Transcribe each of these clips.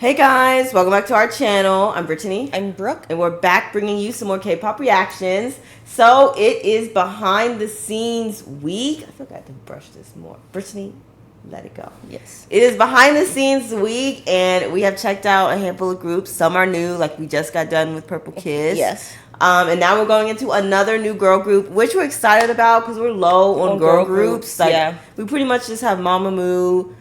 Hey guys, welcome back to our channel. I'm Brittany. I'm Brooke. And we're back bringing you some more K-pop reactions. So it is behind the scenes week. I forgot to brush this more. Brittany, let it go. Yes. It is behind the scenes week and we have checked out a handful of groups. Some are new, like we just got done with Purple Kiss. Yes. And now we're going into another new girl group, which we're excited about because we're low on girl groups. Like, yeah. We pretty much just have Mamamoo,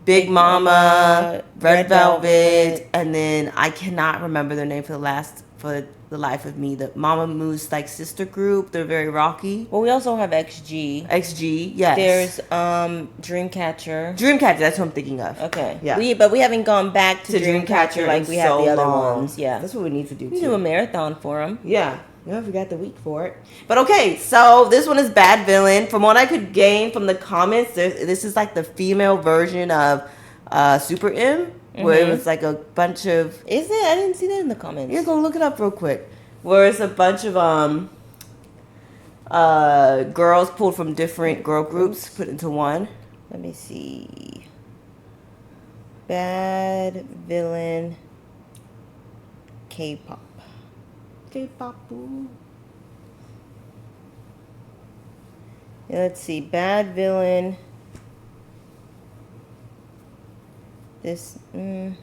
Big Mama, Red Velvet, and then I cannot remember their name for the life of me. The Mamamoo's like sister group. They're very rocky. Well, we also have XG. XG, yes. There's Dreamcatcher. Dreamcatcher, that's what I'm thinking of. Okay. Yeah. But we haven't gone back to Dreamcatcher like we have the other ones. Yeah. That's what we need to do. We do a marathon for them. Yeah. Yeah, we got the week for it. But okay, so this one is Bad Villain. From what I could gain from the comments, this is like the female version of Super M, where it was like a bunch of... Is it? I didn't see that in the comments. Yeah, go look it up real quick. Where it's a bunch of girls pulled from different girl groups put into one. Let me see. Bad Villain K-pop. K-pop. Yeah, let's see. Bad Villain. This. Because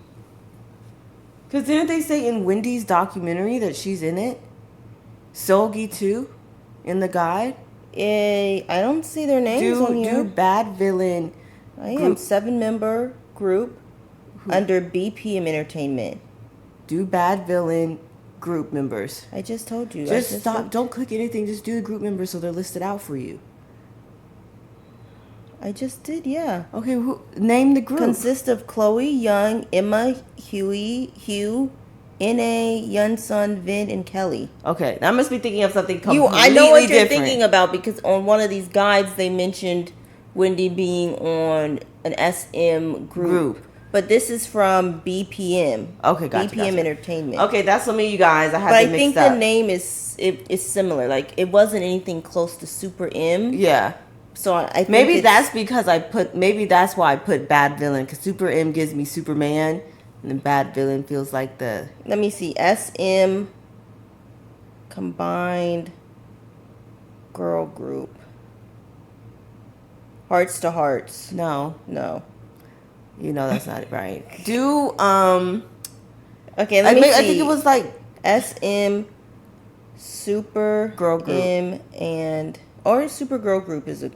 didn't they say in Wendy's documentary that she's in it? Seolgi too? In the guide? I don't see their names on here. Do Bad Villain. I am 7-member group under BPM Entertainment. Do Bad Villain group members. I just told you. Just stop. Don't click anything. Just do the group members so they're listed out for you. I just did, yeah. Okay, name the group. Consists of Chloe, Young, Emma, Hugh, N.A., Yunsun, Vin, and Kelly. Okay, I must be thinking of something completely I know what you're different. thinking about because on one of these guides they mentioned Wendy being on an SM group. But this is from BPM. Okay, gotcha. BPM Entertainment. Okay, that's some of you guys. I have but to I mix think up. the name is similar. Like it wasn't anything close to Super M. Yeah. So I think maybe that's because maybe that's why I put Bad Villain, because Super M gives me Superman, and then Bad Villain feels like the... Let me see. SM combined girl group. Hearts to Hearts. No. You know that's not right. Do okay, let me see. I think it was like SM Super Girl Group. M or Super Girl Group is a...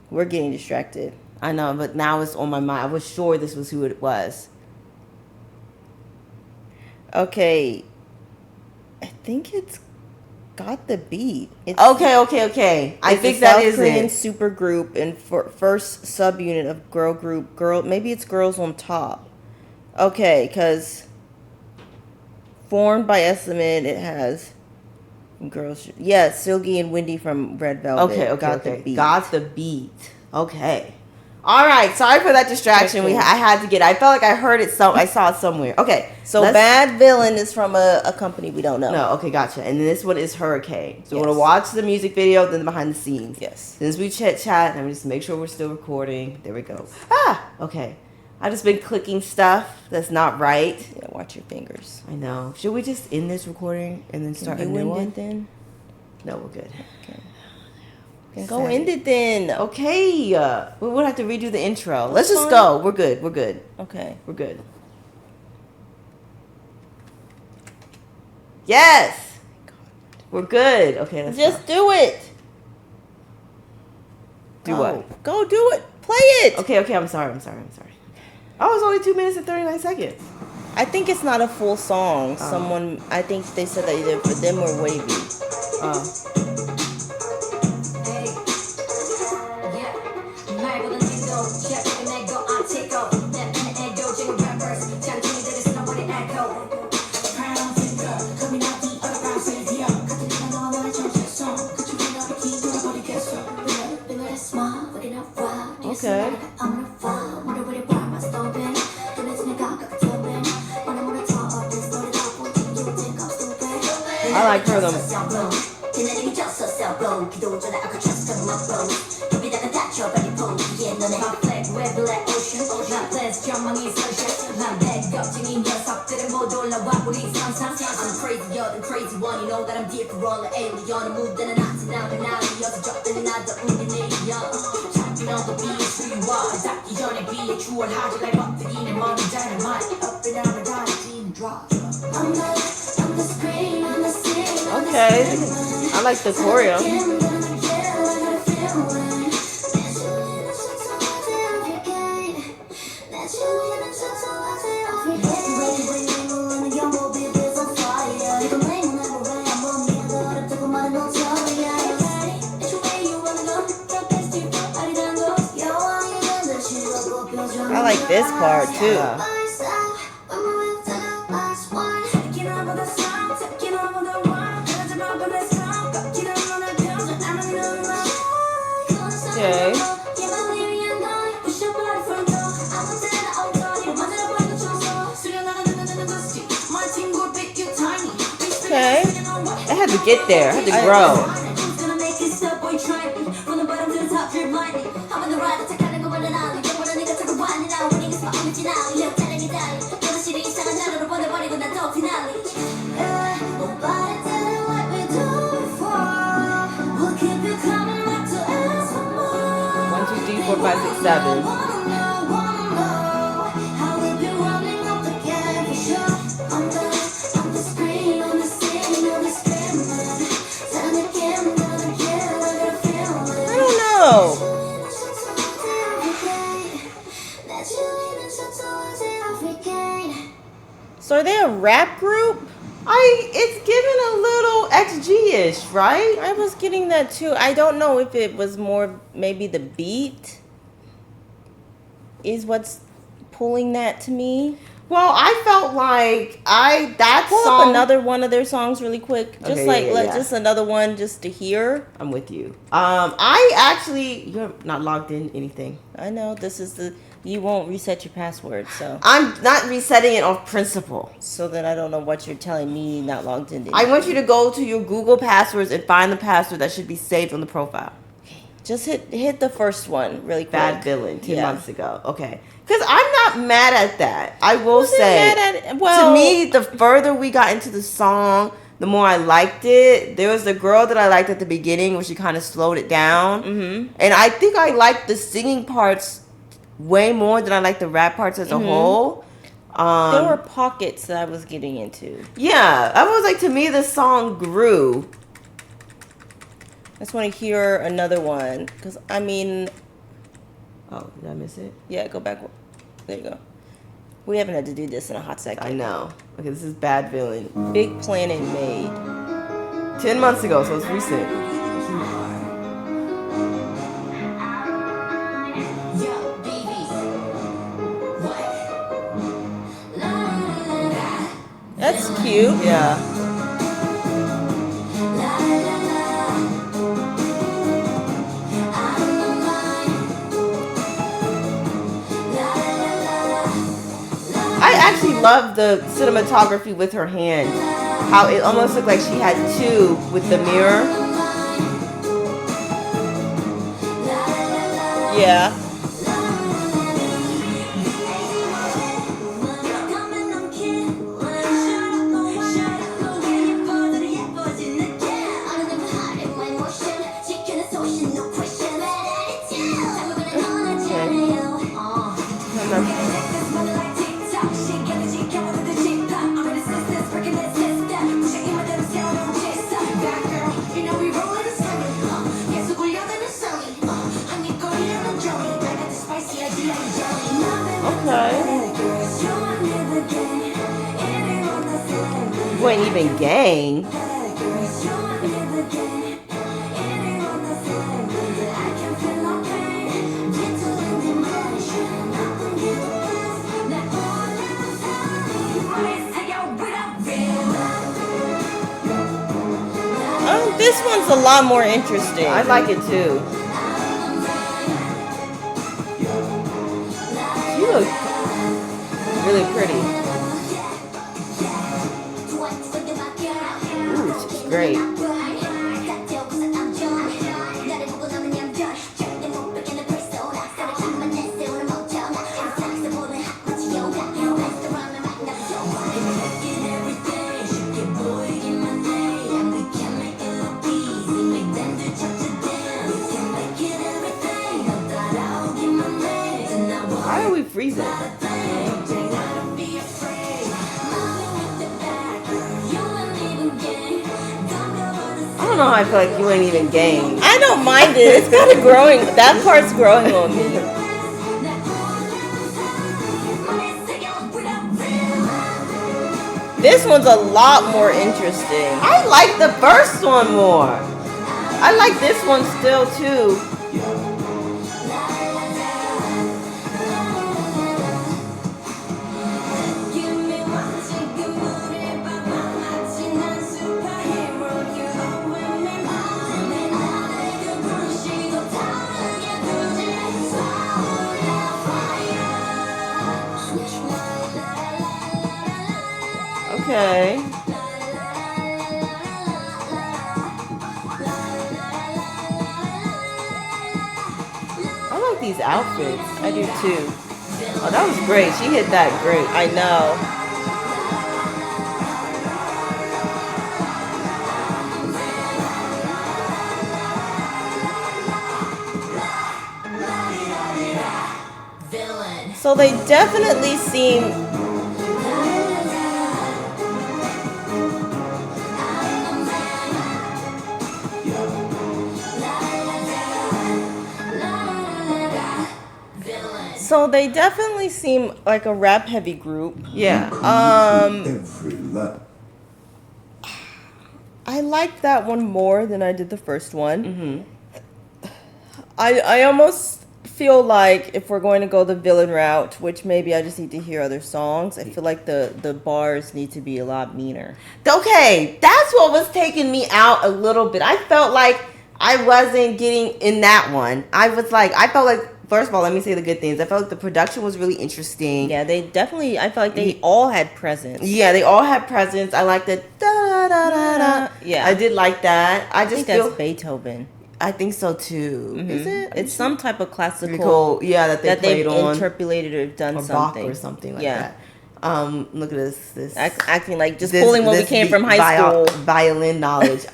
We're getting distracted. I know, but now it's on my mind. I was sure this was who it was. Okay. I think it's got the beat. It's, okay. I think that is Korean it. super group and first subunit of girl group. Maybe it's Girls on Top. Okay, because formed by Estimate, it has girls. Yes, Seolgi and Wendy from Red Velvet. Okay. Got the beat. Okay. All right. Sorry for that distraction. I had to get. I felt like I heard it. I saw it somewhere. Okay. So Bad Villain is from a company we don't know. No. Okay. Gotcha. And then this one is Hurricane. So we're gonna watch the music video, then the behind the scenes. Yes. Since we chat, and we just make sure we're still recording. There we go. Okay. I just been clicking stuff that's not right. Yeah. Watch your fingers. I know. Should we just end this recording and then start a new one? Then? No, we're good. Okay. Go end it then. Okay. We would have to redo the intro. Let's just go. We're good. Okay. We're good. Yes. We're good. Okay, let's just do it. Do what? Go do it. Play it. Okay. I'm sorry. Oh, it's only 2 minutes and 39 seconds. I think it's not a full song. I think they said that either for them or Wavy. Okay. I like her though. crazier than crazy one. You know that I'm deep for all the alien. Move that I'm not now and now. You're dropping another unionation. Champion of the beat, who you are. 닿기 전에 비에 추월하지 like 엎드리는 먼 dynamite. Up and down the dynamite drop. Okay, I like the choreo. I like this part too. Okay. Okay. I had to get there. I had to grow. One, two, three, four, five, six, seven. I don't know. So are they a rap group? It's giving a little XG-ish, right? I was getting that too. I don't know if it was more maybe the beat is what's pulling that to me. Well, I felt like Pull song. up another one of their songs really quick. Just Okay, yeah. just another one just to hear. I'm with you. I actually, you're not logged in anything. I know you won't reset your password, so I'm not resetting it off principle. that I don't know what you're telling me not logged in. I want you to go to your Google passwords and find the password that should be saved on the profile. Just hit the first one really quick. Bad Villain, 10 months ago. Okay. Because I'm not mad at that. I will say, to me, the further we got into the song, the more I liked it. There was the girl that I liked at the beginning where she kind of slowed it down. Mm-hmm. And I think I liked the singing parts way more than I liked the rap parts as a whole. There were pockets that I was getting into. Yeah. I was like, to me, the song grew. I just want to hear another one. Because, I mean... Oh, did I miss it? Yeah, go back. There you go. We haven't had to do this in a hot second. I know. Okay, this is Bad Villain. Big Planet made 10 months ago, so it's recent. That's cute. Yeah. I actually love the cinematography with her hand. How it almost looked like she had two with the mirror. Yeah. You ain't even gang. This one's a lot more interesting. I like it too. You look really pretty. Ooh, she's great. know how I feel like you ain't even game. I don't mind it. It's kind of growing. That part's growing on me. This one's a lot more interesting. I like the first one more. I like this one still too. Okay. I like these outfits. I do too. Oh, that was great. She hit that great. I know. So they definitely seem. So they definitely seem like a rap heavy group. Yeah. I like that one more than I did the first one. I almost feel like if we're going to go the villain route, which maybe I just need to hear other songs, I feel like the bars need to be a lot meaner. Okay, that's what was taking me out a little bit. I felt like I wasn't getting in that one. I felt like, first of all, let me say the good things. I felt like the production was really interesting. Yeah, they definitely, I felt like they all had presence. Yeah, they all had presence. I like the da da da da. Yeah. I did like that. I just think feel that's Beethoven. I think so too. Is it? It's some type of classical Cool. Yeah, that they played they've on interpolated or done or something. Bach or something like that. Look at this Acting like just pulling what we came from high school. Violin knowledge.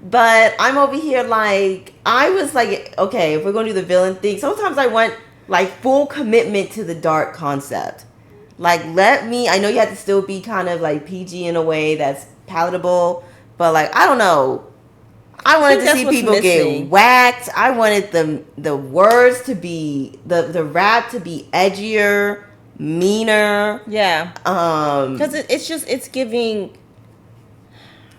But I'm over here like, I was like, okay, if we're going to do the villain thing, sometimes I want like full commitment to the dark concept. Like, I know you have to still be kind of like PG in a way that's palatable, but like, I don't know. I wanted to see people get whacked. I wanted the words to be, the rap to be edgier, meaner. Yeah. Because it's giving...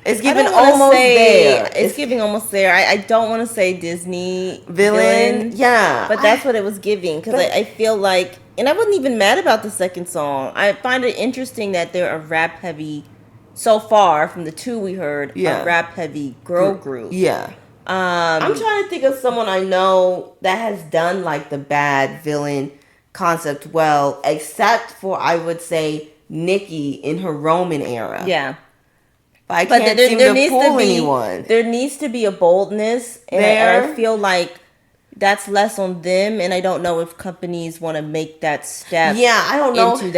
It's giving almost there. It's giving almost there. I don't want to say Disney villain. Yeah. But that's what it was giving. Because I feel like... And I wasn't even mad about the second song. I find it interesting that they're a rap heavy... So far, from the two we heard, a rap heavy girl group. Yeah. I'm trying to think of someone I know that has done like the bad villain concept well, except for, I would say, Nicki in her Roman era. Yeah. But I can't seem to pull anyone. There needs to be a boldness, and I feel like that's less on them, and I don't know if companies want to make that step. Yeah, I don't know. Into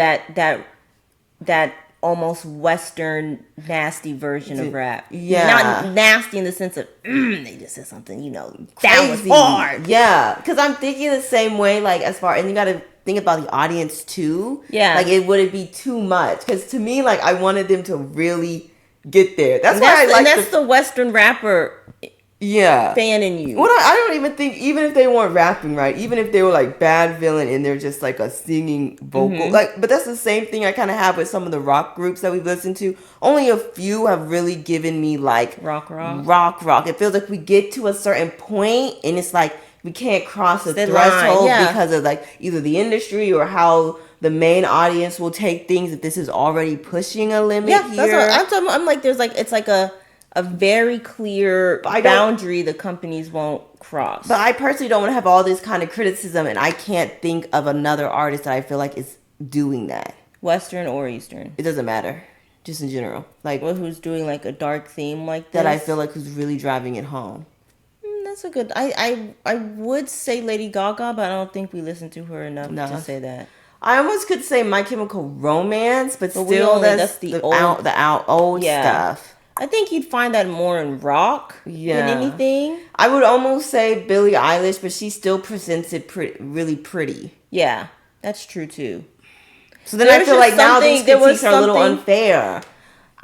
that almost Western nasty version of rap. Yeah. Not nasty in the sense of, they just said something, that was hard. Yeah. Because I'm thinking the same way, like, and you got to think about the audience too. Yeah. Like, it wouldn't be too much. Because to me, like, I wanted them to really get there. That's the Western rapper fan in you. Well, I don't even think, even if they weren't rapping, right? Even if they were like bad villain and they're just like a singing vocal, but that's the same thing I kind of have with some of the rock groups that we've listened to. Only a few have really given me like rock. It feels like we get to a certain point and it's like we can't cross the threshold because of like either the industry or how the main audience will take things if this is already pushing a limit here. That's what I'm talking about. I'm like, there's like, it's like a very clear boundary the companies won't cross. But I personally don't want to have all this kind of criticism, and I can't think of another artist that I feel like is doing that. Western or Eastern? It doesn't matter. Just in general. Like, who's doing like a dark theme like this? That I feel like who's really driving it home. That's a good... I would say Lady Gaga, but I don't think we listen to her enough to say that. I almost could say My Chemical Romance, but still that's the old stuff. I think you'd find that more in rock than anything. I would almost say Billie Eilish, but she still presents it really pretty. Yeah, that's true too. So then I feel like now these critiques are a little unfair.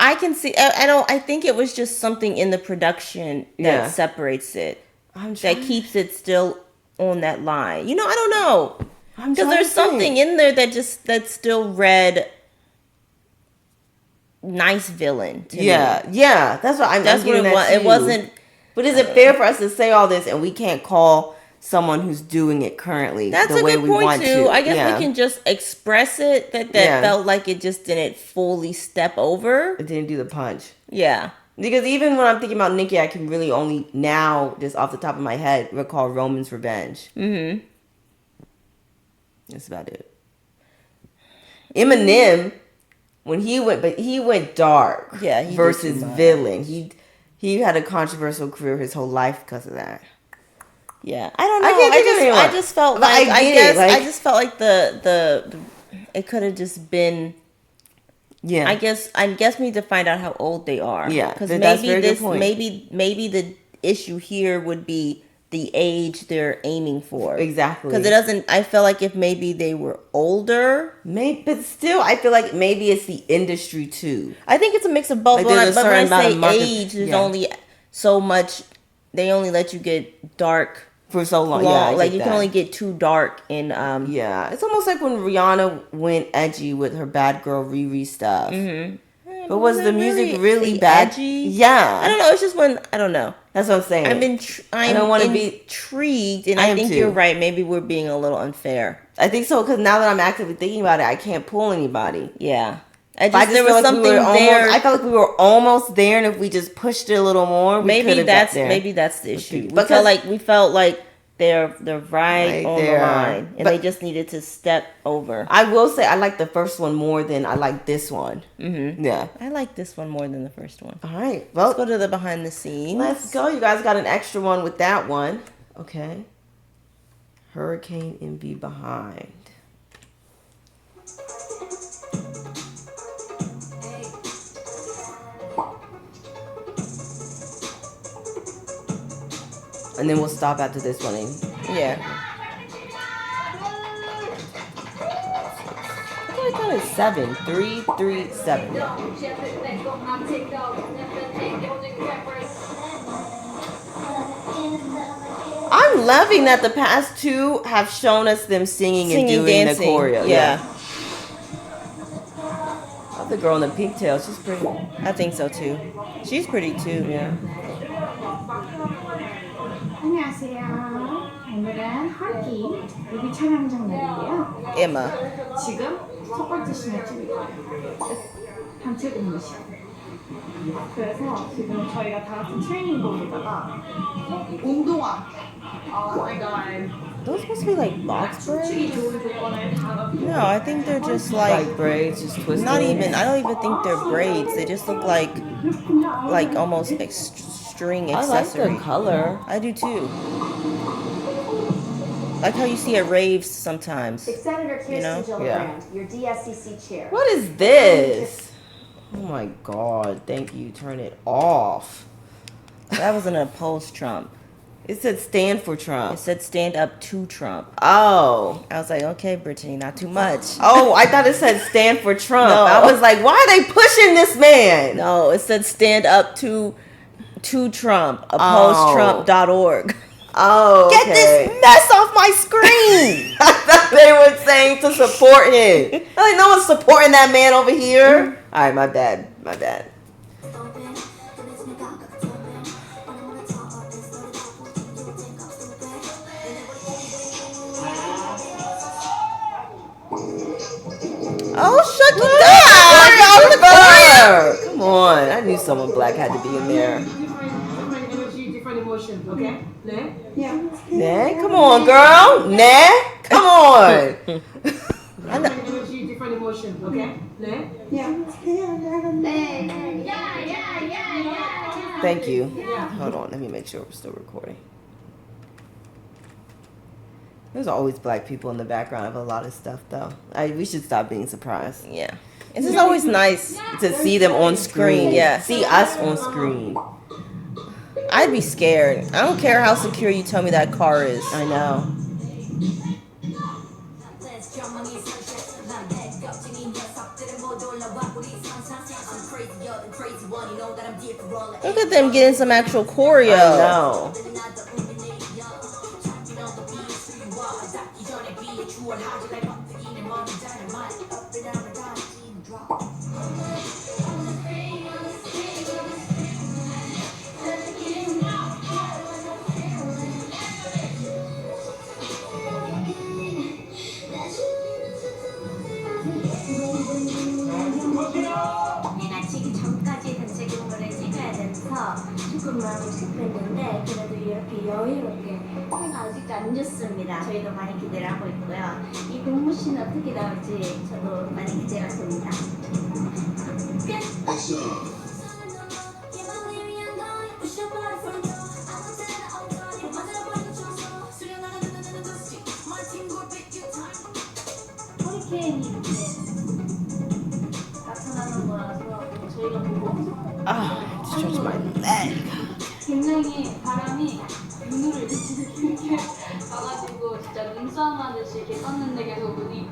I can see. I don't. I think it was just something in the production that Yeah. separates it, I'm that keeps it still on that line. You know, I don't know, I'm because trying there's to something think. in there that still read nice villain to me. Yeah. That's what I'm. That's I'm what getting it that was. It too. wasn't. But is it fair for us to say all this and we can't call someone who's doing it currently That's the a way good we point want too. to? I guess Yeah. we can just express it that Yeah. felt like it just didn't fully step over. It didn't do the punch. Yeah. Because even when I'm thinking about Nicki, I can really only now, just off the top of my head, recall Roman's Revenge. Mm-hmm. That's about it. Eminem, when he went dark. Yeah, he did versus too much. Villain. He had a controversial career his whole life because of that. Yeah, I don't know. I can't think of anyone. I just felt But like I get it, like- I just felt like the it could have just been. Yeah. I guess we need to find out how old they are. Yeah, because that's a maybe very good this point. maybe the issue here would be the age they're aiming for. Exactly. Because it doesn't. I feel like if maybe they were older. Maybe, but still, I feel like maybe it's the industry too. I think it's a mix of both. Like, But there's a when I certain amount say of market- age, there's yeah. only so much. They only let you get dark For so long. long. Yeah, I like get you can that. only get too dark in Yeah, it's almost like when Rihanna went edgy with her Bad Girl Riri stuff. Mm-hmm. But was the it music really bad? edgy? Yeah, I don't know. It's just when I don't know. that's what I'm saying. I'm don't wanna be- intrigued, and I I am think too. you're right. Maybe we're being a little unfair. I think so because now that I'm actively thinking about it, I can't pull anybody. Yeah, I just there feel was like something we were there. almost. I felt like we were almost there, and if we just pushed it a little more, we maybe could have got there. that's the issue. Because- We felt like they're right Right on there. the line, and But- they just needed to step over. I will say I like the first one more than I like this one. Mm-hmm. Yeah. I like this one more than the first one. All right. Let's Well, go to the behind the scenes. let's go. You guys got an extra one with that one. Okay. Hurricane MV behind. And then we'll stop after this one. Yeah. I thought it was 7. 3, 3, 7. I'm loving that the past two have shown us them singing and doing dancing. the choreo. Yeah. Oh, the girl in the pigtail, she's pretty. I think so too. She's pretty too. Yeah. 안녕하세요. 오늘은 헐기 뮤비 촬영 장면인데요. Emma. 지금 첫 번째 씬을 찍을 거예요. 단체 근무 씬. 그래서 지금 저희가 다 같이 트레이닝복에다가 운동화. Oh my god. Those supposed to be like box braids? 춤추기 좋은 조건을 다 No, I think they're just like Like braids, just twisted. not even. I don't even think they're braids. They just look like almost string I like accessory. the color. I do too. Like how you see at raves sometimes. Senator Kirsten You know? Gillibrand, your DSCC chair. What is this? Oh my god, thank you. Turn it off. That was an opposed Trump. It said stand for It Trump. said stand up to Trump. Oh. I was like, okay, Brittany, not too much. Oh, I thought it said stand for Trump. No. I was like, why are they pushing this man? No, it said stand up to Trump. Oh. OpposeTrump.org. Oh, Get this mess off my screen. I thought they were saying to support him. I'm like, no one's supporting that man over here. All right, my bad. My bad. Oh, shut Oh, the Come on. I knew someone black had to be in there. different energy, different emotion, okay? 네? Nah, come on, girl. Nah, come on. Different energy, different emotion, okay? 네? Thank you. Hold on. Let me make sure we're still recording. There's always black people in the background of a lot of stuff, though. We should stop being surprised Yeah. This is always nice. to see them on screen. Yeah. See us on screen. I'd be scared. I don't care how secure you tell me that car is. I know. Look at them getting some actual choreo. I know. 지기 전까지 단체 근무를 찍어야 돼서 조금 마음이 급했는데 그래도 이렇게 여유롭게 해가 아직도 안 좋습니다. 저희도 많이 기대를 하고 있고요. 이 동무씨는 어떻게 나올지 저도 많이 기대가 됩니다. 허리케인이 이렇게 나타나는 거라서 저희가 보고 Ah, it stretched my leg. 굉장히 바람이 눈으로 이렇게 가가지고 진짜 눈싸움 하듯이 이렇게 떴는데 계속 눈이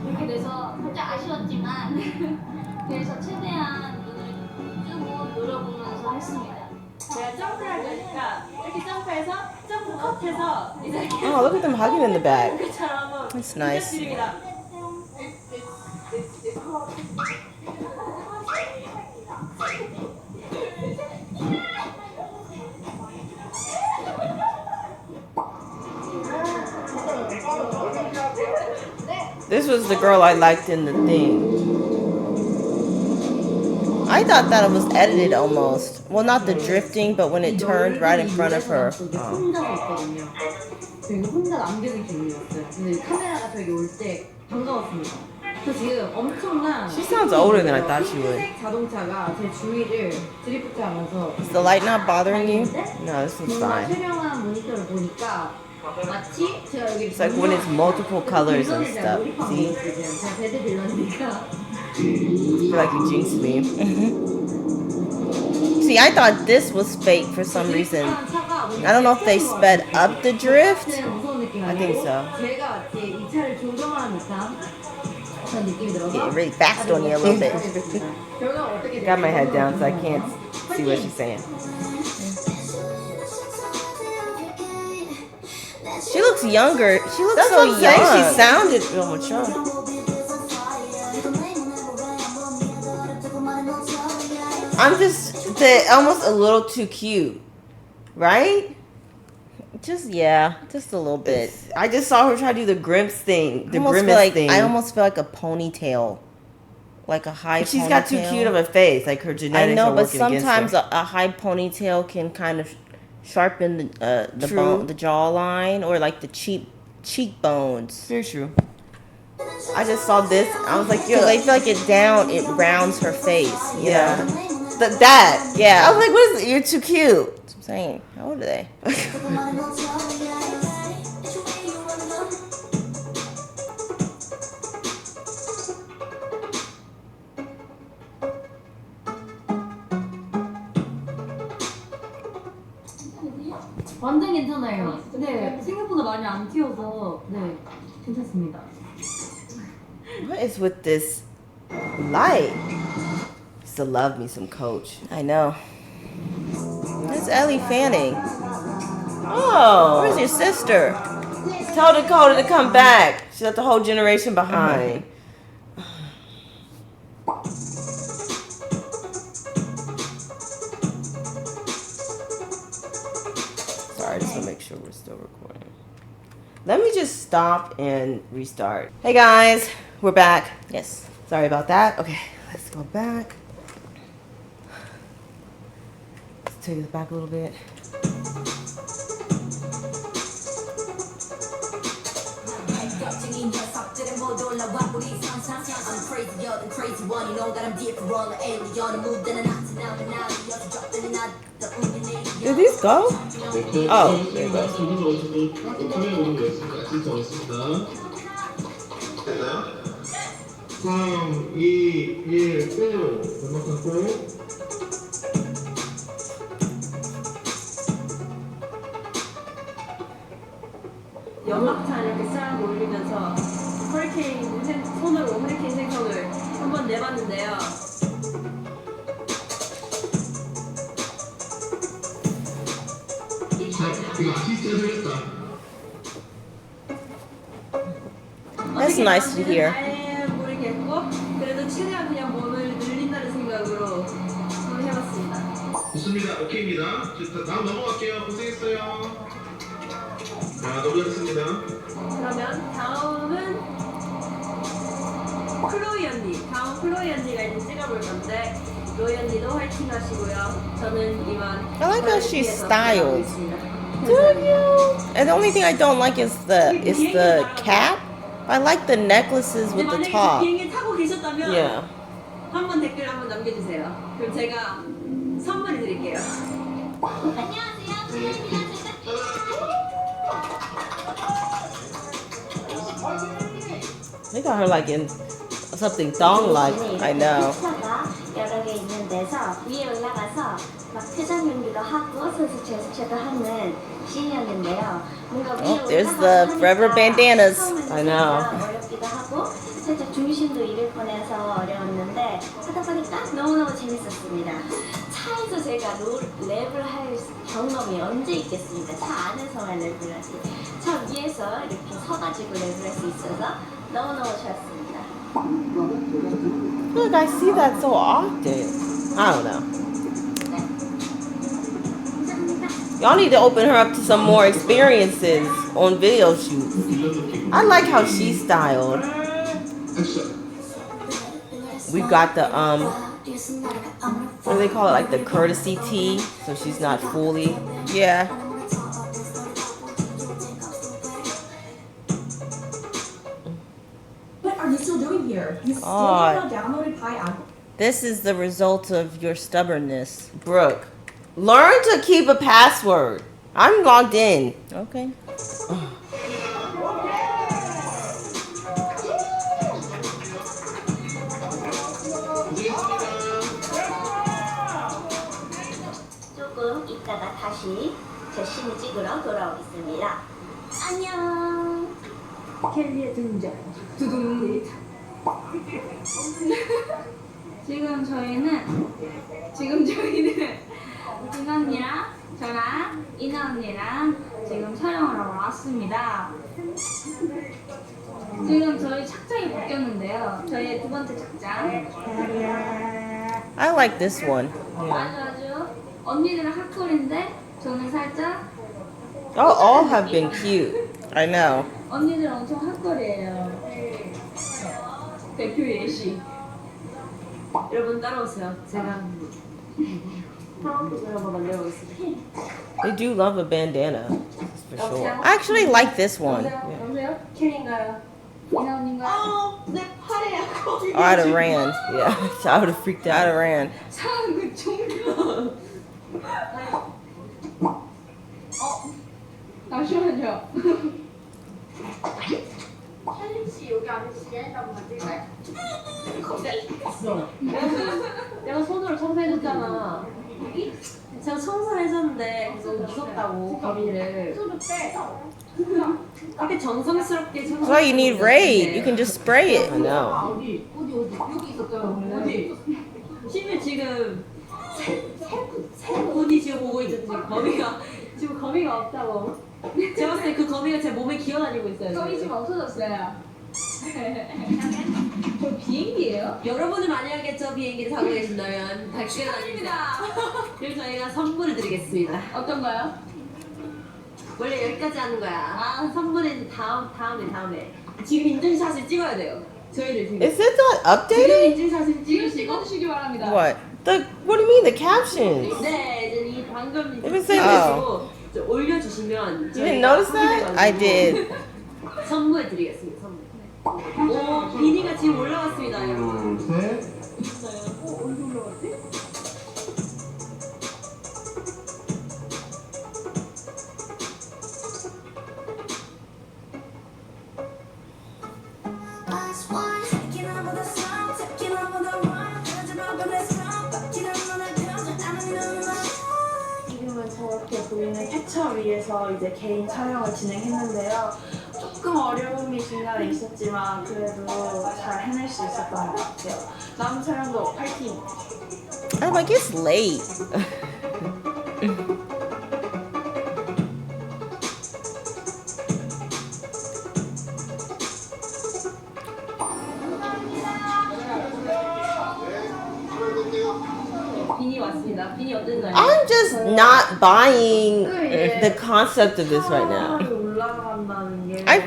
이렇게 돼서 살짝 아쉬웠지만 그래서 최대한 눈을 뜨고 노려보면서 했습니다. 제가 점프를 하니까 이렇게 점프해서 점프 컷해서 이제 Oh, look at them hugging in the back. 이렇게처럼 That's nice. 부탁드립니다. This was the girl I liked in the thing. I thought that it was edited almost. Well, not the drifting, but when it turned right in front of her. 혼자가 있거든요. 저희 혼자 남겨진 기분이었어요. 근데 카메라가 저기 올 때 반가웠습니다. 저 지금 엄청난 She sounds older than I thought she would. 흰색 자동차가 제 주위를 드리프트하면서 Is the light not bothering you? No, this one's 뭔가 fine. 촬영한 모니터를 보니까 마치 제가 여기 It's like when it's multiple colors and stuff. See? 제가 배드 빌런이니까 I feel like you jinxed me. See, I thought this was fake for some reason. I don't know if they sped up the drift. 무서운 느낌 I think so. 제가 이제 이 차를 조정하는 듯한 그런 느낌이 들어서 Getting really fast on you a little bit. 결과 어떻게 Got my head down so I can't see what she's saying. She looks younger. She looks That's so what I'm saying. She young. sounded real mature. I'm just almost a little too cute, right? Just a little bit. I just saw her try to do the grimace thing, the grimace thing. I almost feel like a ponytail, like a high. She's got too ponytail. cute of a face. Like her I genetics know, are but working against sometimes her. a high ponytail can kind of sharpen the True. bone, the jawline, or like the cheekbones. Very true. I just saw this. I was like, Because yo, I feel like it rounds her face. You yeah, know? that. Yeah. I was like, what is it? You're too cute. That's what I'm saying. How old are they? 완전 괜찮아요. 네, 생각보다 많이 안 튀어서 네, 괜찮습니다. What is with this light? Used to love me some Coach. I know. That's Ellie Fanning. Oh, Where's your sister? tell Dakota to come back. She left the whole generation behind. Sorry, I just want to make sure we're still recording. Let me just stop and restart. Hey guys, we're back. Yes. Sorry about that. Okay, let's go back. Let's take it back a little bit. Did these go? Oh, there it goes. 3, 2, 1, 고! 음악 끊고 연막차 이렇게 싹 올리면서 손으로 허리케인 생선을 한번 내봤는데요. 이거 아티스트가 생겼다. That's nice to hear. 잘 모르겠고 그래도 최대한 그냥 몸을 늘린다는 생각으로 한번 해봤습니다. 좋습니다. 오케이입니다. 자, 다음 넘어갈게요. 고생했어요. 자, 넘어가겠습니다. 그러면 다음은 클로이 언니. 다음 클로이 언니가 이제 찍어볼 건데 로이 언니도 화이팅 하시고요. 저는 이만 I like how she's 뒤에서 styled. 있습니다. Do you? And the only thing I don't like is the cap. I like the necklaces with the 만약에 top. 비행기 타고 계셨다면 Yeah. 한번 댓글 한번 남겨주세요. 그럼 제가 선물을 드릴게요. They got her like in something thong-like. I know. 차가 여러 개 있는 데서 위에 올라가서 막 퇴장 연기도 하고 선수 제스처도 하는 씬이었는데요. 뭔가 위에 Oh, there's 올라가서 the forever 하니까 bandanas. 처음에는 I know. 진짜 어렵기도 하고 살짝 중심도 잃을 뻔해서 어려웠는데 하다 보니까 너무너무 재밌었습니다. 차에서 제가 랩을 할 경험이 언제 있겠습니까? 차 안에서만 랩을 하지. 차 위에서 이렇게 서가지고 랩을 할 수 있어서 너무너무 좋았습니다. Look, I see that so often. I don't know. Y'all need to open her up to some more experiences on video shoots. I like how she's styled. We got the what do they call it? Like the courtesy tee, so she's not fully. Yeah. What are you still doing here? You still God. have not downloaded Pi app? This is the result of your stubbornness. Brooke, learn to keep a password. I'm logged in. Okay. 조금 있다가 다시 제 씬을 찍으러 돌아오겠습니다. 안녕. 켈리의 등장. 두둥. 지금 저희는 이나 언니랑 저랑 이나 언니랑 지금 촬영을 하러 왔습니다. 지금 저희 착장이 바뀌었는데요. 저희의 두 번째 착장. I like this one. 아주 언니들은 핫걸인데 저는 살짝 All have been cute. I know. 언니들 엄청 핫걸이에요. 대표 예시. 여러분 따라오세요. 제가 프로포즈를 한번 만들어보겠습니다. They do love a bandana, for sure. I actually like this one. 여보세요? 켈인가요? 이나 언니가 내 팔에요. Oh, I'd have ran. Yeah, I would have freaked out. I'd have ran. 그 종료. 잠시만요. 내가 손으로 청소해줬잖아. 제가 청소를 해줬는데 너무 무섭다고 거미를. 이렇게 정성스럽게 청소. That's why you need Raid. You can just spray it. I know. 어디 여기 있었잖아. 어디? 심지어 지금 세 분이 지금 보고 있는지 거미가 없다고. 제가 봤을 때 그 거미가 제 몸에 기어다니고 있어요. 저희 지금 없어졌어요. 저 비행기예요? 여러분은 많이 알겠죠? 비행기를 타고 계신다면 밝게 다닙니다. 그럼 저희가 선물을 드리겠습니다. 어떤가요? 원래 여기까지 하는 거야. 아, 선물은 다음에. 지금 인증샷을 찍어야 돼요. 저희를 지금. Is it not 지금 updated? 인증샷을 찍으시고. 찍어주시기 바랍니다. What? What do you mean the captions? 네, 이제 이 방금 Let me say 찍으시고 올려주시면. You didn't notice that? I did. 선물 드리겠습니다. 선물. 오, 비니가 지금 올라왔습니다, 여러분. 둘, 셋. 언제 올라왔지? 지금은 저렇게 보이는 캡처 위에서 이제 개인 촬영을 진행했는데요. 조금 어려움이 중간에 있었지만 그래도 잘 해낼 수 있었던 것 같아요. 다음 촬영도 파이팅! I'm like, it's late. 비니 왔습니다. 비니 어땠나요? I'm just not buying the concept of this right now. 올라간다는 게 I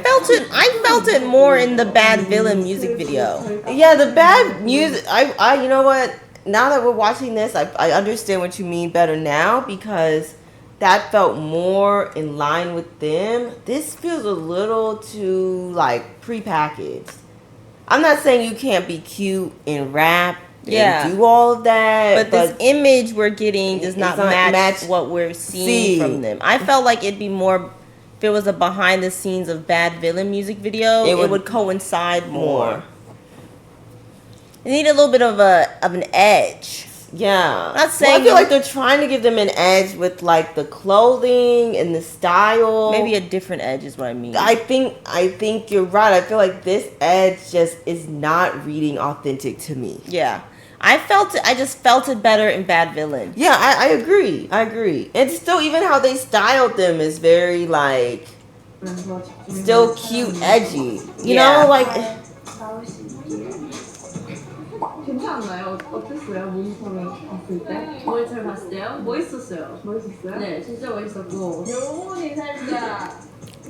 felt it more in the Bad Villain music video. Yeah, the bad music. You know what? Now that we're watching this, I understand what you mean better now because that felt more in line with them. This feels a little too like prepackaged. I'm not saying you can't be cute and rap Yeah. and do all of that, But this image we're getting does not It's not match match- what we're seeing from them. I felt like it'd be more if it was a behind the scenes of Bad Villain music video. It would coincide more. It needed a little bit of an edge. Yeah. Not saying I feel like they're trying to give them an edge with like the clothing and the style. Maybe a different edge is what I mean. I think you're right. I feel like this edge just is not reading authentic to me. Yeah. I just felt it better in Bad Villain. Yeah, I agree. And still, even how they styled them is very like still cute, edgy. You know, like 나올 수 있기를. 괜찮았나요? 어땠어요? 모니터를 봤을 때? 모니터를 봤을 때요? 멋있었어요. 멋있었어요? 네, 진짜 멋있었고. 영혼이 살짝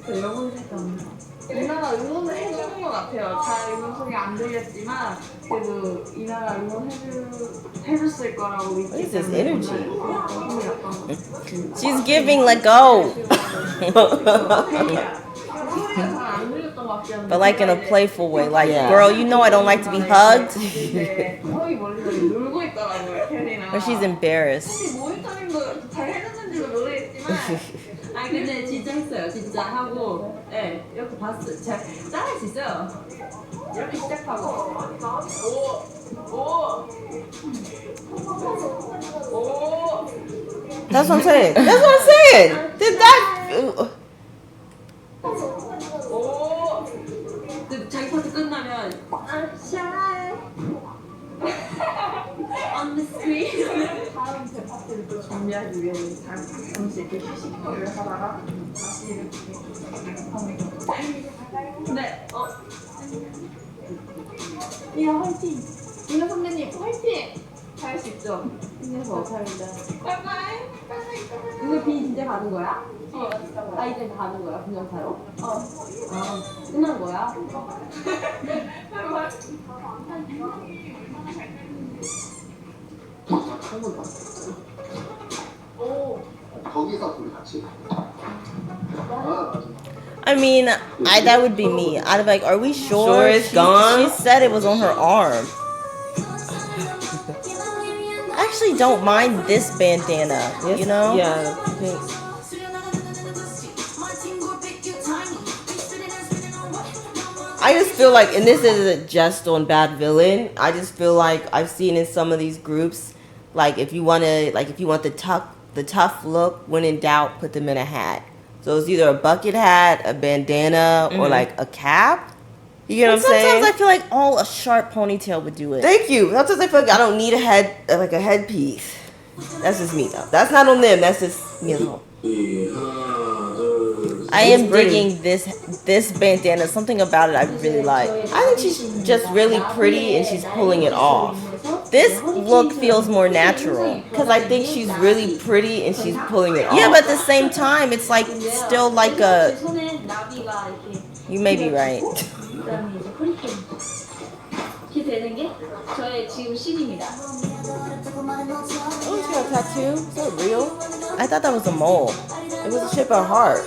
영혼이 살짝 이나가 응원을 해주는 것 같아요. 잘 응원 소리 안 들렸지만 그래도 이나가 해줬을 거라고 믿기 What is this 때문에 energy? 힘이 났던 것 같아요. She's giving let go. 소리가 잘 안 들렸던 것 같긴 한데 But like in a playful way. Like, Yeah. girl, you know I don't like to be hugged. 거의 멀리서 놀고 있더라고요, 캐리랑. Or she's embarrassed. 혹시 모니터님도 잘 해줬는지도 모르겠지만 아니 근데 진짜 했어요. 진짜 하고 네, 이렇게 봤어요. 제가 따라할 수 있어요. 이렇게 시작하고 that's what I'm saying. That's what I'm saying. Did that? 그 자기 파트 끝나면 on the screen 다음 제 파트를 또 준비하기 위해 잠시 이렇게 휴식을 하다가 다시 이렇게 하는 네, 이나 화이팅! 이나 선배님 화이팅! 할 수 있죠? 힘내서 잘합니다. 바이바이! 근데 비 진짜 가는 거야? 아 이제 다 가는 거야 분명사로? 아 끝난 거야? 거기서 둘이 같이. I mean, that would be me. I'd be like, are we sure? Sure it's gone? She said it was on her arm. I actually don't mind this bandana, you know? Yeah. I just feel like, and this isn't just on Bad Villain. I just feel like I've seen in some of these groups, like if you want the tough look, when in doubt, put them in a hat. So it's either a bucket hat, a bandana, or like a cap. You get what I'm saying? Sometimes I feel like a sharp ponytail would do it. Thank you. Sometimes I feel like I don't need a headpiece. That's just me though. That's not on them. That's just me alone. I am It's pretty. digging this bandana. Something about it I really like. I think she's just really pretty and she's pulling it off. This look feels more natural. Because I think she's really pretty and she's pulling it off. Yeah, but at the same time, it's like still like a. 손에 나비가 이렇게 You may be right. 그다음에 이제 허리케인 이렇게 되는 게 저의 지금 신입니다. Oh, she got a tattoo? Is that real? I thought that was a mole. It was a shape of a heart.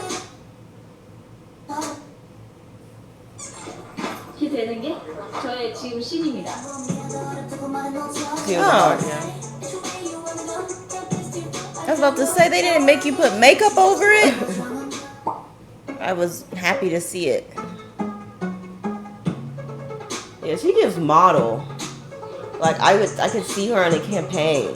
이렇게 되는 게 저의 지금 신입니다. She was a Oh. heart, yeah. I was about to say they didn't make you put makeup over it. I was happy to see it. Yeah, she gives model. Like I could see her in a campaign.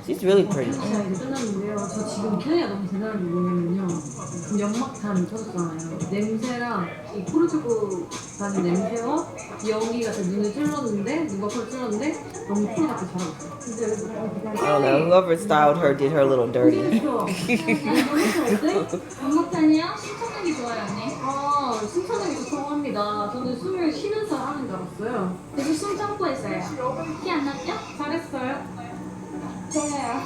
She's really pretty. 진짜 이제 끝났는데요. 저 지금 케네가 너무 대단한 게 뭐냐면요. 지금 연막탄 터졌잖아요. 냄새랑 이 포르투고 다는 냄새와 연기가 제 눈을 찔렀는데 누가 그걸 찔렀는데 너무 코로 같이 잘하고 있어요. I don't know. Whoever styled her did her a little dirty. 연막탄이요? 신청하기 좋아요 언니. 아, 신청하기 좋다고 합니다. 저는 숨을 쉬면서 하는 줄 알았어요. 그래서 숨 참고 했어요. 티 안 났죠? 잘했어요. 좋아요.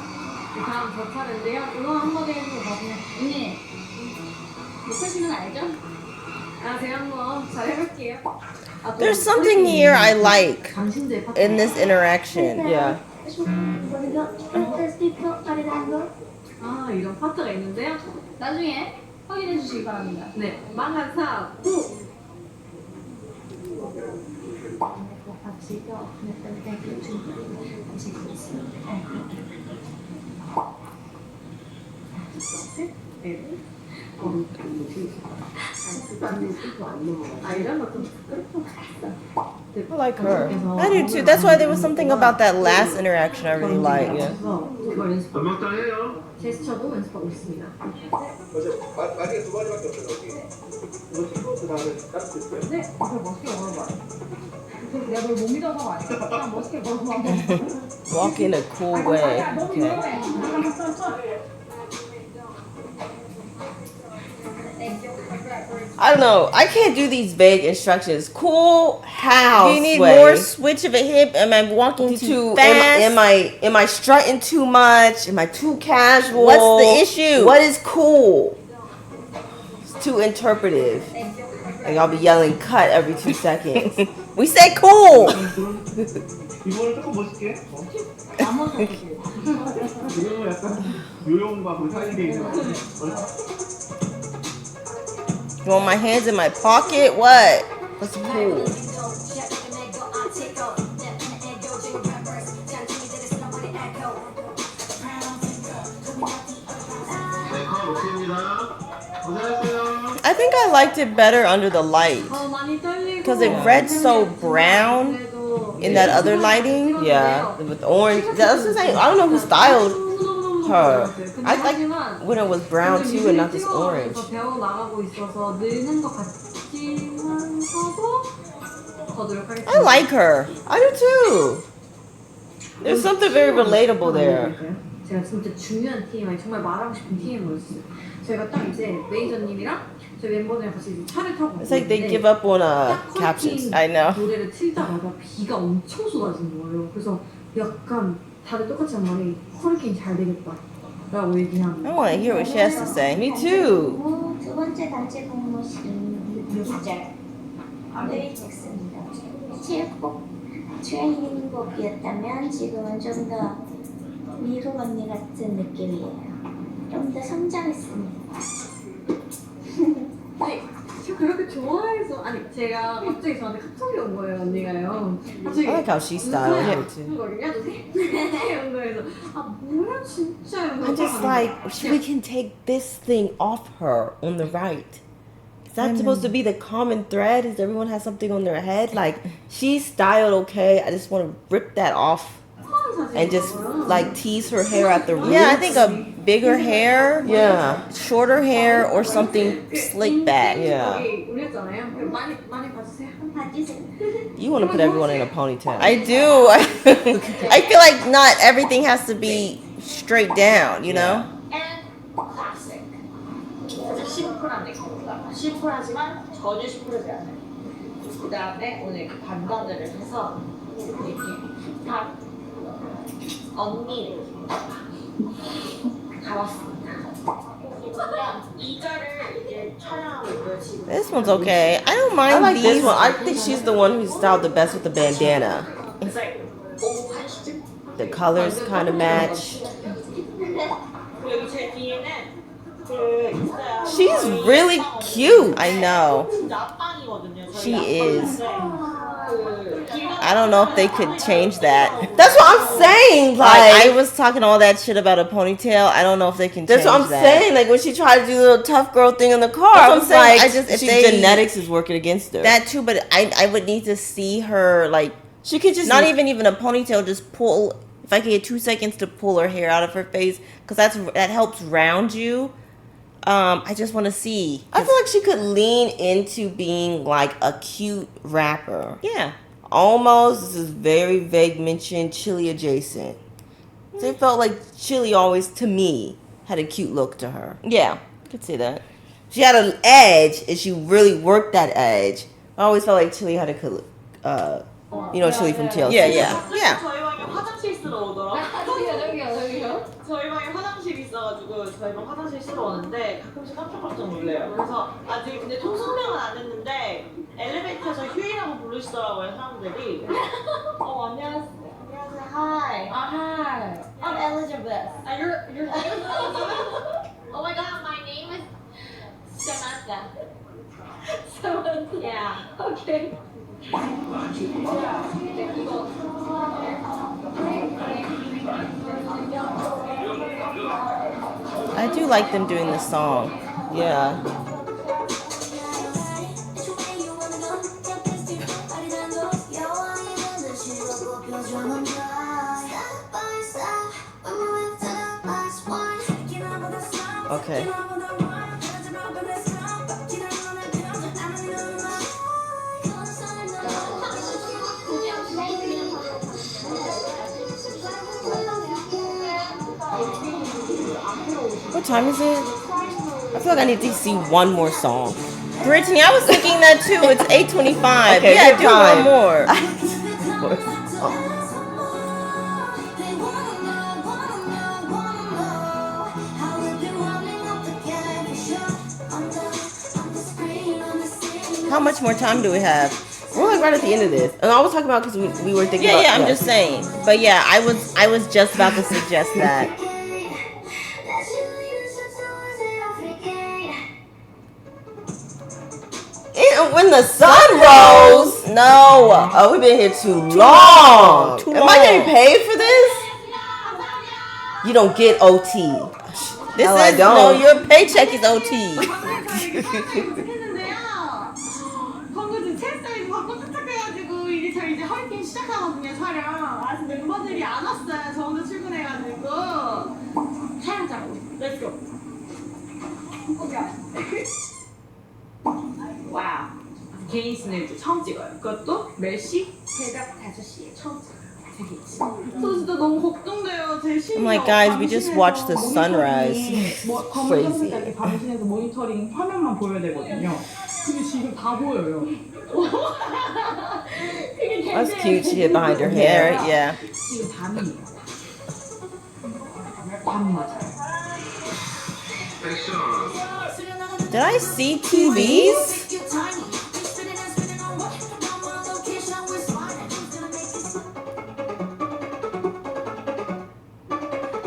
다음 저 차례인데요. 응원 한마디 해주고 가세요. 언니 못하시면 알죠? 아, 제가 한번 잘 해볼게요. 아, 또 There's something here I like 당신들의 파트. in this interaction. Yeah. 아, 이런 파트가 있는데요. 나중에 확인해 주시기 바랍니다. 네, 망한사 후. 아, 이런 것도 I like her. I do too. That's why there was something about that last interaction I really liked. Yeah. 그걸 연습. 연막탄이에요. 제스처도 연습하고 있습니다. 만약에 두 마리밖에 없어요 여기. 이거 찍고 그 다음에 따뜻했어요. 네, 그걸 멋있게 걸어봐. 내가 널 못 믿어서가 아니야. 그냥 멋있게 걸어봐. Walk in a cool way. Okay. I don't know. I can't do these vague instructions. Cool. How? Do you need Sway? more switch of a hip? Am I walking too fast? Am I strutting too much? Am I too casual? What's the issue? What is cool? It's too interpretive. Like I'll be yelling cut every 2 seconds. We said cool. 이거는 조금 멋있게. 아무것도 이거는 약간 요령과 그 사이에 있는. You want my hands in my pocket? What? What's cool? 네, 컷 오케이입니다. 고생하셨어요. I think I liked it better under the light. 많이 떨리고. Because it read so brown in that other lighting. Yeah, with orange. That's the same. I don't know who styled her. I like when it was brown too and not this orange. 배워 나가고 있어서 느는 것 같지만서도 더 노력하겠습니다. I like her. I do too. There's something very relatable there. 제가 진짜 중요한 TMI, 정말 말하고 싶은 TMI였어요. 저희가 딱 이제 매니저님이랑 저희 멤버들이랑 같이 이제 차를 타고 It's like they give up on captions. I know. 노래를 틀다가 비가 엄청 쏟아지는 거예요. 그래서 약간 다들 똑같이 한 말이 허리케인 잘 되겠다 라고 얘기하는 I want to hear what she has to say. Me too. 두 번째 단체 공모식은 6절 lyrics입니다. 체육복 트레이닝복이었다면 지금은 좀 더 미국 언니 같은 느낌이에요. 좀 더 성장했습니다. 아니, 저 그렇게 좋아해서 아니 제가 갑자기 저한테 카톡이 온 거예요 언니가요. 갑자기 I like how she styled her too. 이걸 해도 돼? 이런 거에서 아 뭐야 진짜 이런 I'm just like, we can take this thing off her on the right. Is that supposed to be the common thread? Is everyone has something on their head? Like, she's styled okay. I just want to rip that off and just like tease her hair at the roots. Yeah, I think a bigger hair, Yeah. shorter hair, or something slick back. Yeah. 여기 올렸잖아요. 많이 봐주세요. 봐주세요. You want to put everyone in a ponytail. I do. I feel like not everything has to be straight down, you know? And classic. 아주 심플한 느낌입니다. 심플하지만 전혀 심플하지 않아요. 그 다음에 오늘 그 반반을 해서 이렇게 딱 언니 느낌 가봤습니다. 그냥 2절을 이제 촬영하고 있고요 지금. This one's okay. I don't mind I like these. this one. I think she's the one who styled the best with the bandana. It's like 오후 1시쯤. The colors kind of match. 그리고 여기 제 뒤에는 그 있어요. She's really cute. I know. 진짜 앞방이거든요. She is. I I don't know if they could change that. That's what I'm saying. Like, I Like, was talking all that shit about a ponytail. I don't know if they can that's change what I'm that. saying. Like when she tried to do the little tough girl thing in the car, That's I what I'm was saying. like, I just- if she's they- genetics is working against her. That too, but I would need to see her like she could just not even a ponytail, just pull if I could get 2 seconds to pull her hair out of her face, because that helps round you. I just want to see. I feel like she could lean into being like a cute rapper. Yeah. Almost. This is very vague mention. Chili adjacent. So it felt like Chili always, to me, had a cute look to her. Yeah, I could see that. She had an edge, and she really worked that edge. I always felt like Chili had a good, Chili from TLC. Yeah. 저희 방에 화장실 쓰러 오더라. 저기요. 저희 방에 화장실이 있어가지고 저희 방 화장실 쓰러 오는데 가끔씩 깜짝깜짝 놀래요. 그래서 아직 근데 통성명은 안 했는데 엘리베이터에서 휴이라고 부르시더라고요 사람들이. 안녕하세요. Hi. Hi. I'm Elizabeth. You're Oh my god, my name is Samantha. Samantha. Yeah. Okay. I do like them doing this song. Yeah. Okay. What time is it? I feel like I need to see one more song. Brittany, I was thinking that too. It's 8:25. Okay, yeah, do one more. How much more time do we have? We're like right at the end of this. And I was talking about because we were thinking about... Yeah, I'm just saying. But yeah, I was just about to suggest that. When the sun rose. No. Oh, we've been here too long. Am I getting paid for this? You don't get OT. This is no, your paycheck is OT. 방금 체 사이즈 바꿔 도착해가지고 이게 저 이제 허리케인 시작하거든요 촬영. 아직 멤버들이 안 왔어요. 저 혼자 출근해가지고 촬영장. Let's go. 와우. 개인 스냅도 처음 찍어요. 그것도 몇 시? 새벽 5시에 처음 찍어요. 저 진짜 너무 걱정돼요. 제 실력. I'm like, guys, we just watched the sunrise. Crazy. 이렇게 밤신에서 모니터링 화면만 보여야 되거든요. 근데 지금 다 보여요. That's cute. She hid behind her hair. Yeah. 지금 밤이에요. 밤 맞아요. Did I see TVs?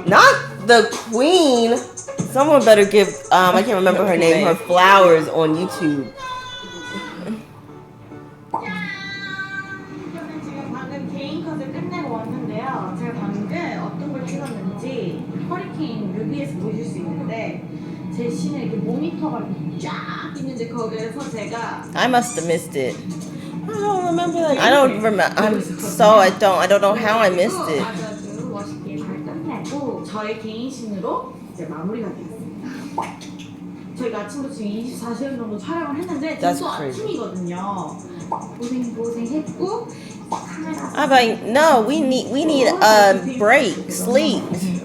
Not the queen. Someone better give, I can't remember her name, her flowers on YouTube. 지금 방금 개인 컷을 끝내고 왔는데요. 제가 방금 어떤 걸 찍었는지 허리케인 뮤비에서 보실 수 있는데 제 씬에 이렇게 모니터가 이렇게 쫙 있는데 거기에서 제가 I must have missed it. I don't remember that. I don't remember. I don't know how I missed it. 아주 멋있게 잘 끝내고 저의 개인 씬으로 이제 마무리가 되었습니다. 저희가 아침부터 지금 24시간 정도 촬영을 했는데 지금 또 아침이거든요. 고생했고 카메라. I'm like, no, we need a break, sleep.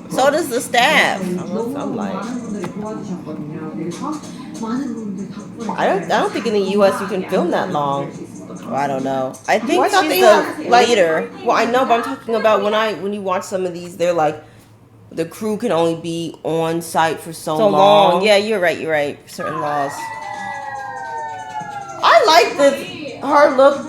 So does the staff. I'm like, 많은 분들이 도와주셨거든요. 그래서 많은 분들 덕분에 I don't think in the U.S. you can film that long. Well, I don't know. I think she's the leader. Well, I know, but I'm talking about when you watch some of these, they're like, the crew can only be on site for so long. Yeah, you're right. Certain laws. I like her look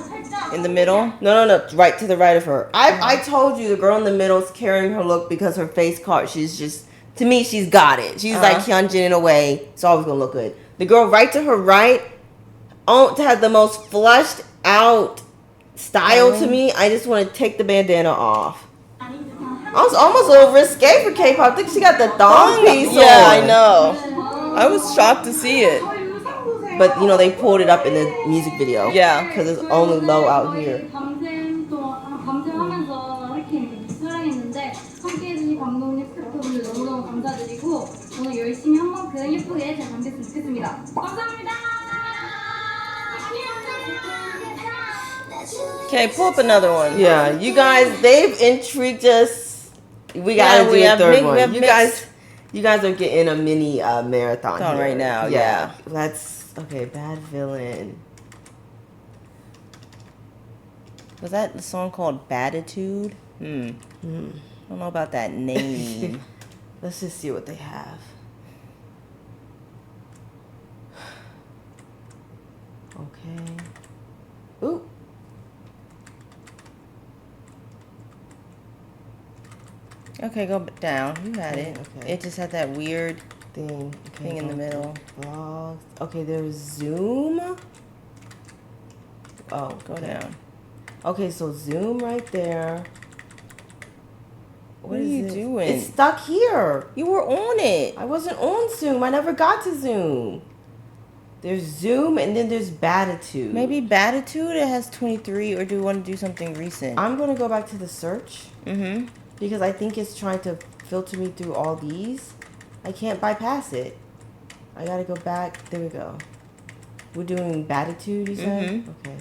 in the middle. No, right to the right of her. I told you the girl in the middle is carrying her look because her face card. She's just, to me, she's got it. She's like Hyunjin in a way. It's always gonna look good. The girl right to her right, to have the most flushed out style to me. I just want to take the bandana off. I was almost a little risque for K-pop. I think she got the thong piece on. Yeah, I know. I was shocked to see it. But, they pulled it up in the music video. Yeah, because it's only low out here. 밤샘 하면서 허리케인 촬영했는데 스태프분들 너무너무 감사드리고 오늘 열심히 한 만큼 예쁘게 잘 담겼으면 좋겠습니다. 감사합니다. Okay, pull up another one. Yeah, you guys, they've intrigued us. We gotta do a third one. You guys are getting a mini marathon On here. right now, yeah. Let's Bad Villain. Was that the song called Baditude? I don't know about that name. Let's just see what they have. Okay. Ooh. Okay, go down. You had it. Okay. It just had that weird Thing in the middle. Vlogs. Okay, there's Zoom. Oh, Go down. Okay, so Zoom right there. What are is you this? doing? It's stuck here. You were on it. I wasn't on Zoom. I never got to Zoom. There's Zoom and then there's Baditude. Maybe Baditude, it has 23, or do you want to do something recent? I'm going to go back to the search because I think it's trying to filter me through all these. I can't bypass it. I got to go back. There we go. We're doing Baditude, you said? Okay.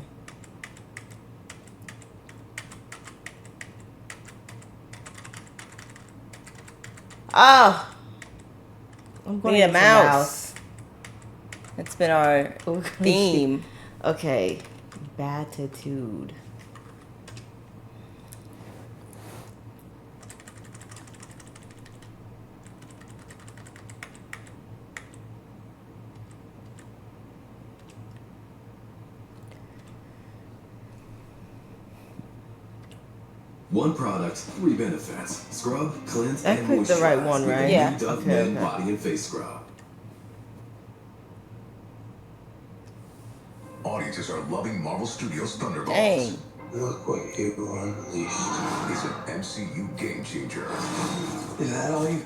Ah! I'm We need a mouse. That's been our theme. Okay. Baditude. One product, 3 benefits. Scrub, cleanse, I and clicked the moisturize. right one, with the right? new Yeah. Dove Okay, Men okay. Body and Face Scrub. Audiences are loving Marvel Studios' Thunderbolts. Dang. Look what you unleashed. It's an MCU game changer. Is that all you?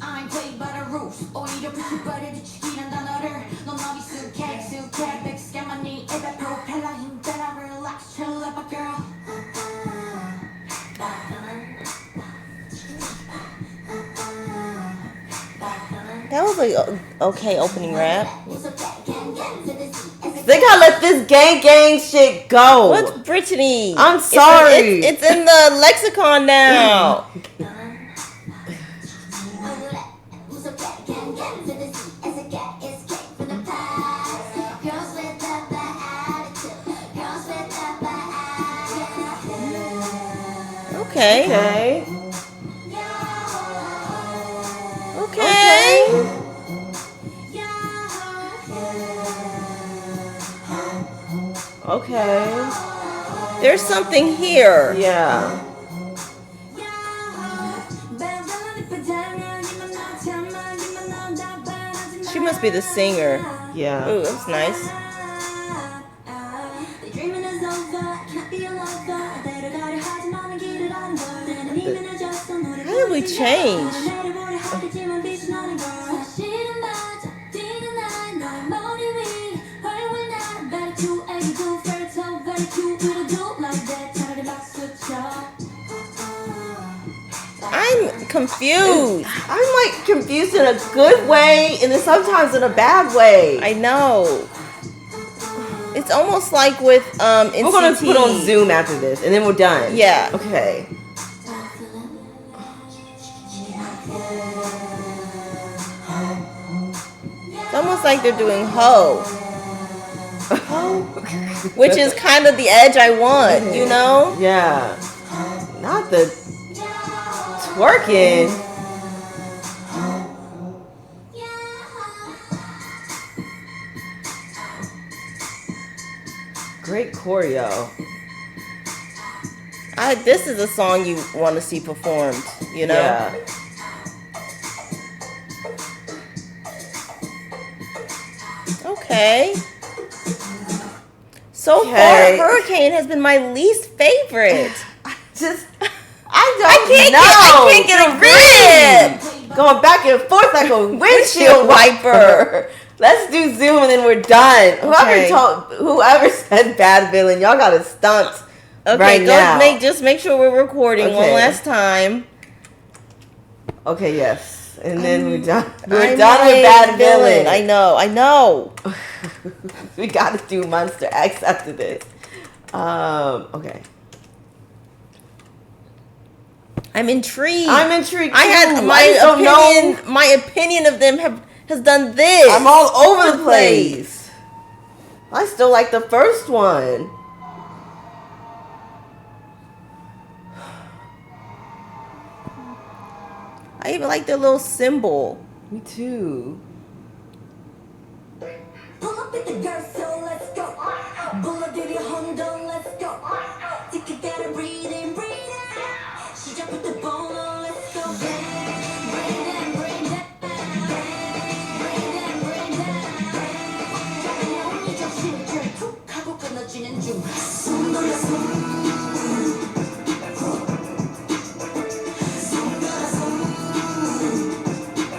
I ain't played by the rules. 오히려 부수버려 지키는 단어를 넌 익숙해 백스kä만이 입에 프로펠러 힘 따라 relax chill up a girl. That was like okay opening rap. They gotta let this gang shit go. What's Brittany? I'm sorry. It's in the lexicon now. Okay. Okay. Okay. Okay. There's something here. Yeah. She must be the singer. Yeah. Ooh, that's nice. How did we change? I'm confused. I'm like confused in a good way and then sometimes in a bad way. I know. It's almost like with NCT. We're gonna put on Zoom after this and then we're done. Yeah. Okay. It's almost like they're doing Ho. Which is kind of the edge I want, you know? Yeah. Not the twerking. Great choreo. This is a song you want to see performed, you know? Yeah. Okay. So Okay. far, Hurricane has been my least favorite. I can't get a grip. Going back and forth like a windshield wiper. Let's do Zoom and then we're done. Okay. Whoever said Bad Villain, y'all got to stunt Okay, right now. just make sure we're recording one Okay. last time. Okay, yes. And then we're done. I'm We're done with Bad Villain. I know. We gotta do Monster X after this. Okay. I'm intrigued. I'm intrigued I had too. my I just don't opinion. know. My opinion of them has done this. I'm all over the place. I still like the first one. I even like their little symbol. Me too. Pull up with the girl, so let's go. Bullet did it, Honda, let's go. Take it, gotta breathe in, breathe out. She just put the bone on, let's go. Bring that, bring that. Bring that, bring that. 언니 정신을 툭 하고 끊어지는 중. 손 돌려 손.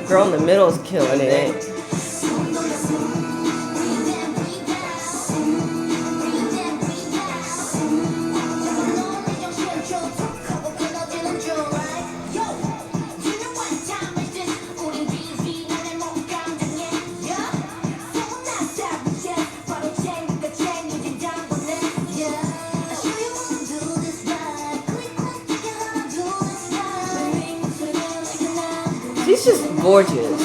Girl in the middle is killing it. She's just gorgeous.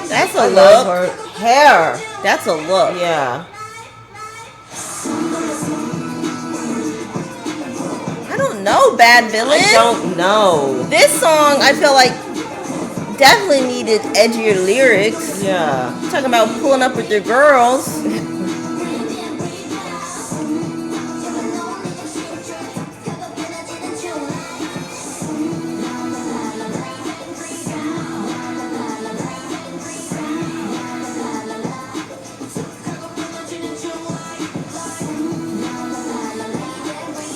That's I a love look. her hair. That's a look. Yeah. I don't know, Bad Villain. I don't know. This song, I feel like, definitely needed edgier lyrics. Yeah. Talking about pulling up with your girls.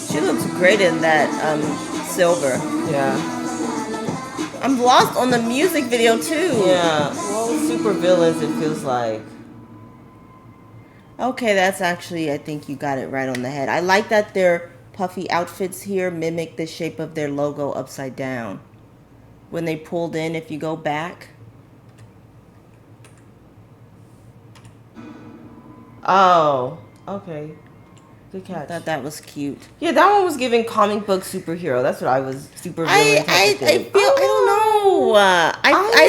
She looks great in that silver. Yeah. I'm lost on the music video too. Yeah. Well, super villains, it feels like. Okay, that's actually, I think you got it right on the head. I like that their puffy outfits here mimic the shape of their logo upside down. When they pulled in, if you go back. Oh. Okay. Good I catch. thought that was cute. Yeah, that one was giving comic book superhero. That's what I was super villain. I don't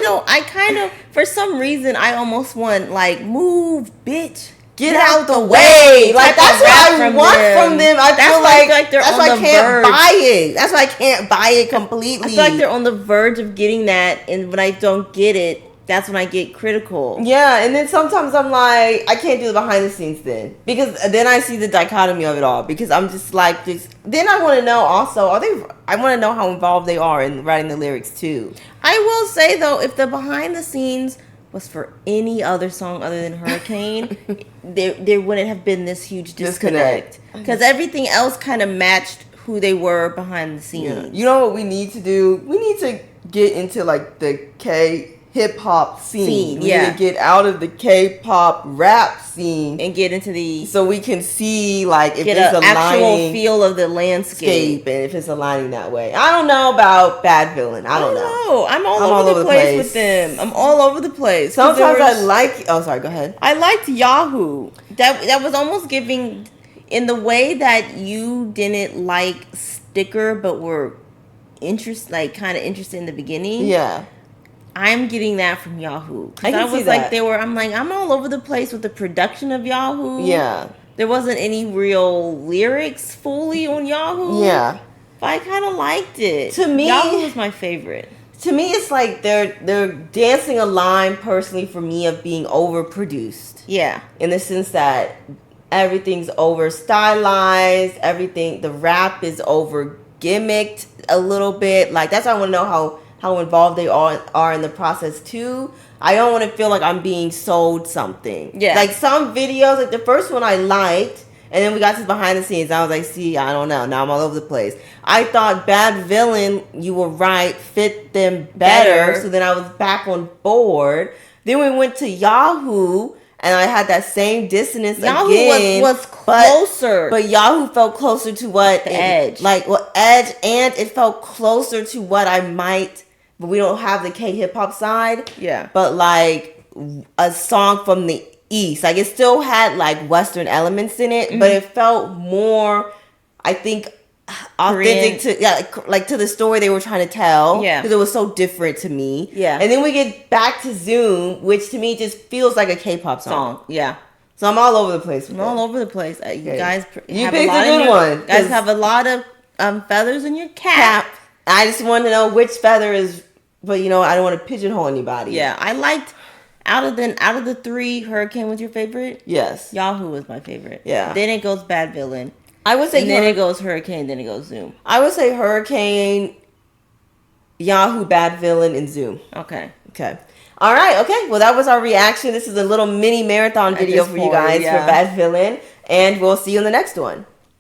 know. I kind of, for some reason, I almost want, like, move, bitch. Get out the way. Like, that's what I want from them. I feel like they're that's on why I the can't verge. buy it. That's why I can't buy it completely. I feel like they're on the verge of getting that, and when I don't get it, that's when I get critical. Yeah, and then sometimes I'm like, I can't do the behind the scenes then. Because then I see the dichotomy of it all. Because I'm just like, this. Then I want to know also, I want to know how involved they are in writing the lyrics too. I will say, though, if the behind the scenes was for any other song other than Hurricane, there wouldn't have been this huge disconnect. Because everything else kind of matched who they were behind the scenes. Yeah. You know what we need to do? We need to get into like the K-hip-hop scene. We need to get out of the K-pop rap scene and get into the... So we can see like if get it's an aligning actual feel of the landscape. And if it's aligning that way. I don't know about Bad Villain. I don't know. I'm all over the place with them. I'm all over the place. Sometimes I like... Oh, sorry. Go ahead. I liked Yahoo. That was almost giving... in the way that you didn't like Sticker, but were kind of interested in the beginning. Yeah. I'm getting that from Yahoo. I can was see like, that. I'm all over the place with the production of Yahoo. Yeah. There wasn't any real lyrics fully on Yahoo. Yeah. But I kind of liked it. To me, Yahoo was my favorite. To me, it's like they're dancing a line personally for me of being overproduced. Yeah. In the sense that everything's over stylized, everything, the rap is over gimmicked a little bit. Like, that's why I want to know how involved they are in the process too. I don't want to feel like I'm being sold something. Yeah. Like some videos, like the first one I liked, and then we got to behind the scenes. I was like, see, I don't know. Now I'm all over the place. I thought Bad Villain, you were right, fit them better. So then I was back on board. Then we went to Yahoo, and I had that same dissonance Yahoo again. was closer. But Yahoo felt closer to what Edge. Edge, and it felt closer to what I might, but we don't have the K-hip hop side. Yeah. But like a song from the East. Like, it still had like Western elements in it, but it felt more, I think, authentic to like to the story they were trying to tell. Yeah. Because it was so different to me. Yeah. And then we get back to Zoom, which to me just feels like a K-pop song. Yeah. So I'm all over the place. I'm all over the place. You guys You have picked a lot a good one. guys have a lot of feathers in your cap. I just want to know which feather is, but I don't want to pigeonhole anybody. Yeah, I liked out of the three, Hurricane was your favorite? Yes. Yahoo was my favorite. Yeah. Then it goes Bad Villain. I would say and then it goes Hurricane, then it goes Zoom. I would say Hurricane, Yahoo, Bad Villain, and Zoom. Okay. All right. Okay. Well, that was our reaction. This is a little mini marathon video for you guys for Bad Villain, and we'll see you in the next one.